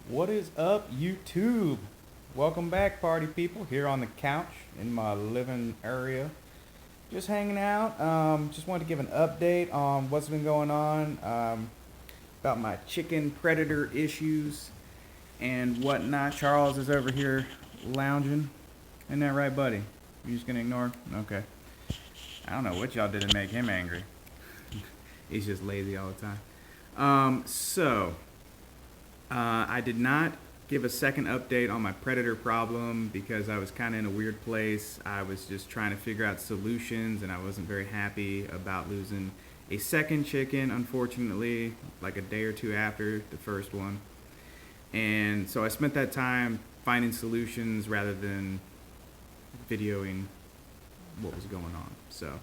What is up, YouTube? Welcome back, party people. Here on the couch in my living area, just hanging out. Just wanted to give an update on what's been going on about my chicken predator issues and whatnot. Charles is over here lounging. Isn't that right, buddy? You just gonna ignore? Okay. I don't know what y'all did to make him angry. He's just lazy all the time. I did not give a second update on my predator problem because I was kind of in a weird place. I was just trying to figure out solutions, and I wasn't very happy about losing a second chicken, unfortunately, like a day or two after the first one. And so I spent that time finding solutions rather than videoing what was going on. So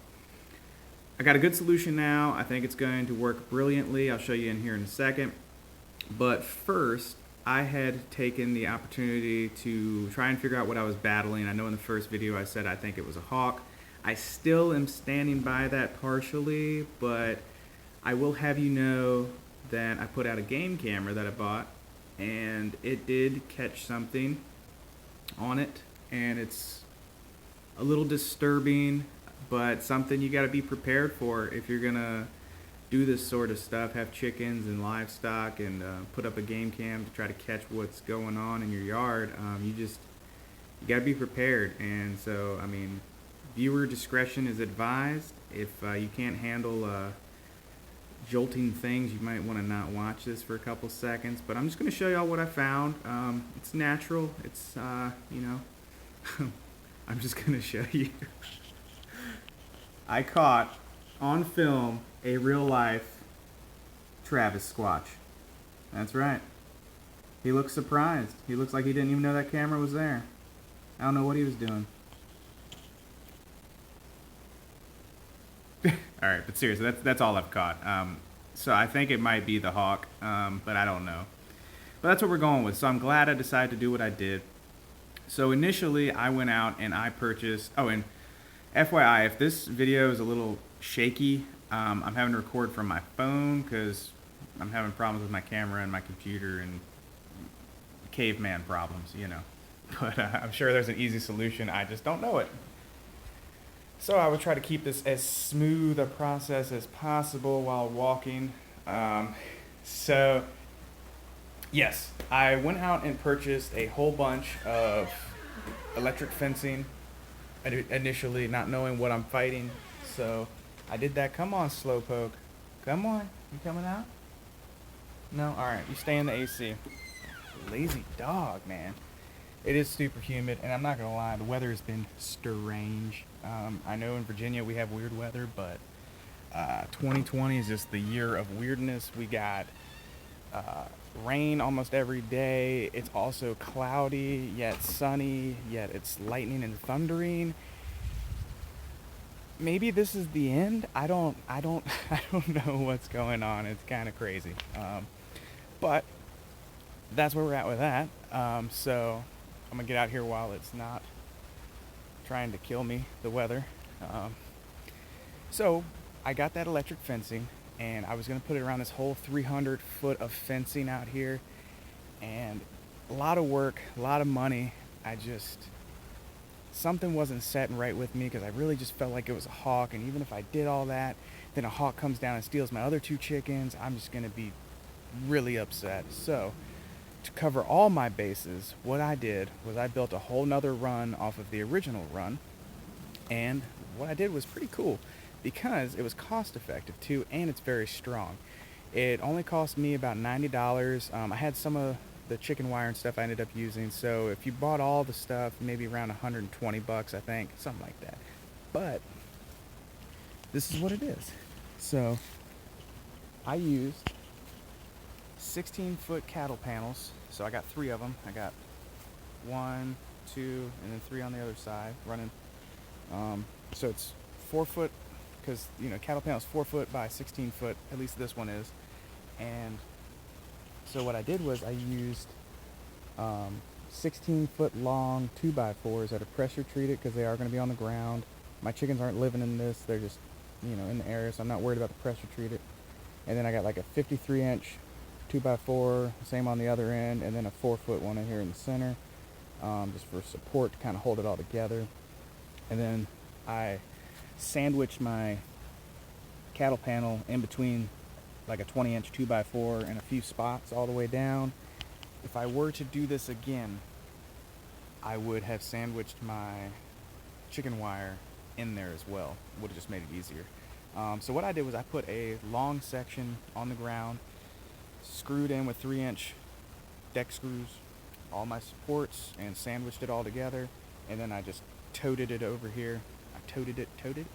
I got a good solution now. I think it's going to work brilliantly. I'll show you in here in a second. But first, I had taken the opportunity to try and figure out what I was battling. I know in the first video I said I think it was a hawk. I still am standing by that partially, but I will have you know that I put out a game camera that I bought, and it did catch something on it, and it's a little disturbing, but something you got to be prepared for if you're gonna do this sort of stuff, have chickens and livestock, and put up a game cam to try to catch what's going on in your yard. You got to be prepared. And so, I mean, viewer discretion is advised. If you can't handle jolting things, you might want to not watch this for a couple seconds. But I'm just going to show y'all what I found. It's natural. It's, I'm just going to show you. I caught on film a real life Travis Squatch. That's right. He looks surprised. He looks like he didn't even know that camera was there. I don't know what he was doing. Alright, but seriously, that's all I've caught. So I think it might be the hawk, but I don't know. But that's what we're going with. So I'm glad I decided to do what I did. So initially, I went out and I purchased... Oh, and FYI, if this video is a little shaky, I'm having to record from my phone because I'm having problems with my camera and my computer and caveman problems, you know. But I'm sure there's an easy solution. I just don't know it. So I would try to keep this as smooth a process as possible while walking. So, yes, I went out and purchased a whole bunch of electric fencing, initially not knowing what I'm fighting. So I did that. Come on, Slowpoke. Come on. You coming out? No? Alright, you stay in the AC. Lazy dog, man. It is super humid, and I'm not going to lie, the weather has been strange. I know in Virginia we have weird weather, but 2020 is just the year of weirdness. We got rain almost every day. It's also cloudy, yet sunny, yet it's lightning and thundering. Maybe this is the end. I don't know what's going on. It's kind of crazy. But that's where we're at with that. So I'm gonna get out here while it's not trying to kill me, the weather. So I got that electric fencing, and I was gonna put it around this whole 300 foot of fencing out here, and a lot of work, a lot of money. Something wasn't setting right with me because I really just felt like it was a hawk, and even if I did all that, then a hawk comes down and steals my other two chickens. I'm just going to be really upset. So to cover all my bases, what I did was I built a whole nother run off of the original run, and what I did was pretty cool because it was cost effective too, and it's very strong. It only cost me about $90. I had some of the chicken wire and stuff I ended up using, so if you bought all the stuff, maybe around 120 bucks, I think, something like that. But this is what it is. So I used 16-foot cattle panels. So I got 3 of them. I got 1, 2, and then 3 on the other side running. So it's 4 foot, because cattle panels 4 foot by 16 foot. At least this one is. And so what I did was I used 16-foot long 2x4s that are pressure treated because they are going to be on the ground. My chickens aren't living in this. They're just, in the area, so I'm not worried about the pressure treated. And then I got like a 53-inch 2x4, same on the other end, and then a 4-foot one in here in the center, just for support to kind of hold it all together. And then I sandwiched my cattle panel in between like a 20-inch 2x4 and a few spots all the way down. If I were to do this again, I would have sandwiched my chicken wire in there as well. Would have just made it easier. So what I did was I put a long section on the ground, screwed in with 3-inch deck screws, all my supports, and sandwiched it all together. And then I just toted it over here. I toted it, I toted,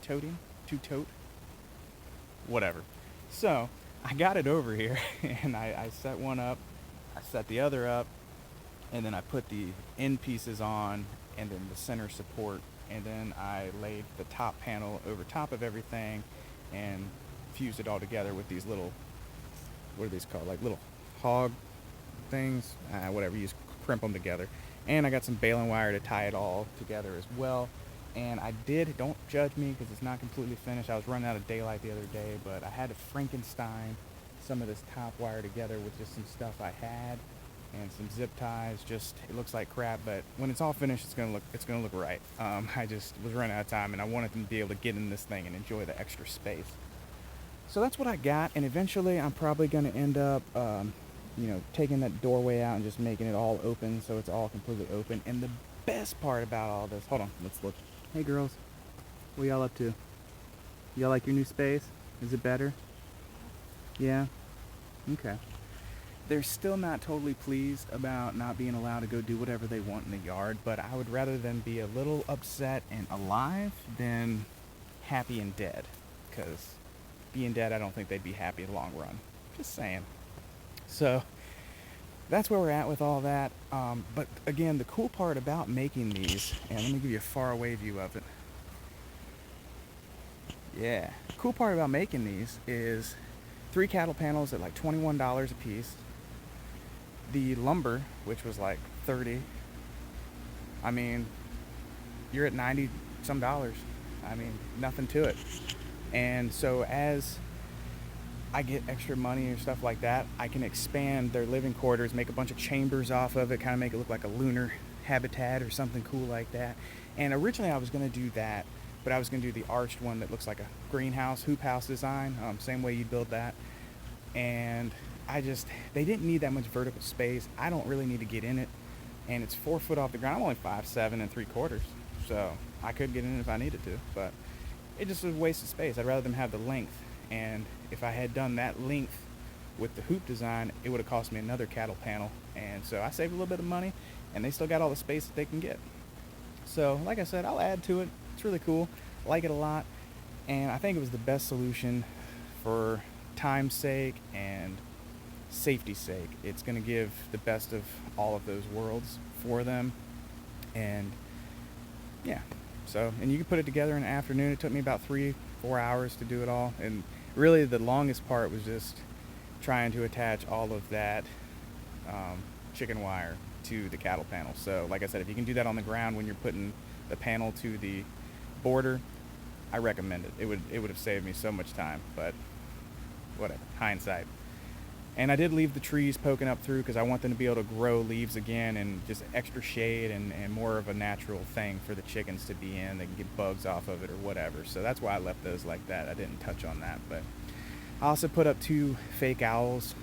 toting, to tote, whatever. So I got it over here, and I set one up, I set the other up, and then I put the end pieces on, and then the center support, and then I laid the top panel over top of everything and fused it all together with these little, what are these called, like little hog things, whatever, you just crimp them together. And I got some baling wire to tie it all together as well. And I did, don't judge me because it's not completely finished, I was running out of daylight the other day, but I had to Frankenstein some of this top wire together with just some stuff I had and some zip ties. Just, it looks like crap, but when it's all finished, it's gonna look right. I just was running out of time, and I wanted them to be able to get in this thing and enjoy the extra space. So that's what I got, and eventually I'm probably gonna end up, taking that doorway out and just making it all open, so it's all completely open. And the best part about all this, hold on, let's look. Hey girls, what y'all up to? Y'all like your new space? Is it better? Yeah? Okay. They're still not totally pleased about not being allowed to go do whatever they want in the yard, but I would rather them be a little upset and alive than happy and dead. Because being dead, I don't think they'd be happy in the long run. Just saying. So that's where we're at with all that. But again, the cool part about making these, and let me give you a far away view of it. Yeah, the cool part about making these is 3 cattle panels at like $21 a piece. The lumber, which was like $30, I mean, you're at $90 some dollars. I mean, nothing to it. And so as I get extra money or stuff like that, I can expand their living quarters, make a bunch of chambers off of it, kind of make it look like a lunar habitat or something cool like that. And originally I was going to do that, but I was going to do the arched one that looks like a greenhouse, hoop house design, same way you build that. And they didn't need that much vertical space. I don't really need to get in it. And it's 4 foot off the ground. I'm only 5'7" 3/4", so I could get in it if I needed to, but it just was a waste of space. I'd rather them have the length. And if I had done that length with the hoop design, it would have cost me another cattle panel. And so I saved a little bit of money, and they still got all the space that they can get. So like I said, I'll add to it. It's really cool. I like it a lot. And I think it was the best solution for time's sake and safety's sake. It's going to give the best of all of those worlds for them. And yeah, so, and you can put it together in an afternoon. It took me about 3-4 hours to do it all. And really the longest part was just trying to attach all of that chicken wire to the cattle panel. So like I said, if you can do that on the ground when you're putting the panel to the border, I recommend it. It would have saved me so much time, but whatever, hindsight. And I did leave the trees poking up through because I want them to be able to grow leaves again and just extra shade and more of a natural thing for the chickens to be in. They can get bugs off of it or whatever. So that's why I left those like that. I didn't touch on that. But I also put up 2 fake owls,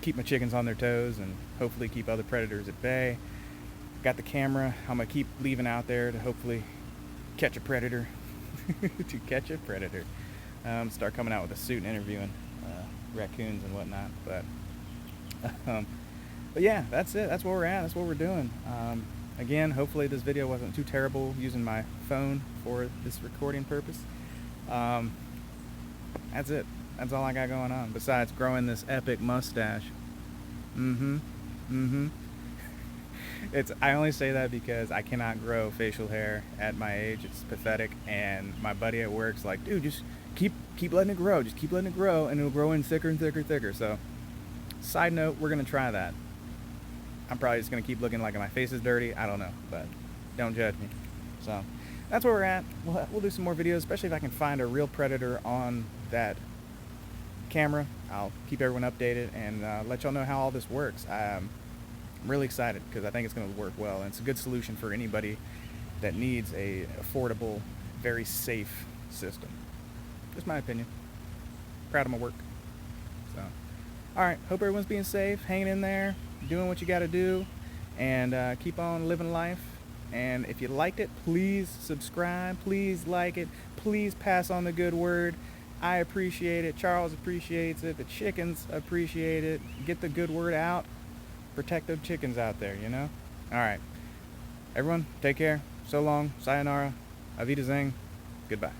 keep my chickens on their toes and hopefully keep other predators at bay. Got the camera I'm going to keep leaving out there to hopefully catch a predator. To catch a predator. Start coming out with a suit and interviewing raccoons and whatnot, but yeah, that's it. That's where we're at. That's what we're doing. Again, hopefully this video wasn't too terrible using my phone for this recording purpose. That's it. That's all I got going on besides growing this epic mustache. I only say that because I cannot grow facial hair at my age. It's pathetic. And my buddy at work's like, dude, just keep letting it grow. Just keep letting it grow, and it'll grow in thicker and thicker and thicker. So, side note, we're gonna try that. I'm probably just gonna keep looking like my face is dirty. I don't know, but don't judge me. So, that's where we're at. We'll do some more videos, especially if I can find a real predator on that camera. I'll keep everyone updated and let y'all know how all this works. I'm really excited because I think it's going to work well, and it's a good solution for anybody that needs a affordable, very safe system. Just my opinion. Proud of my work. So, all right. Hope everyone's being safe, hanging in there, doing what you got to do, and keep on living life. And if you liked it, please subscribe. Please like it. Please pass on the good word. I appreciate it. Charles appreciates it. The chickens appreciate it. Get the good word out. Protect those chickens out there, you know? All right. Everyone, take care. So long. Sayonara. Avita Zing. Goodbye.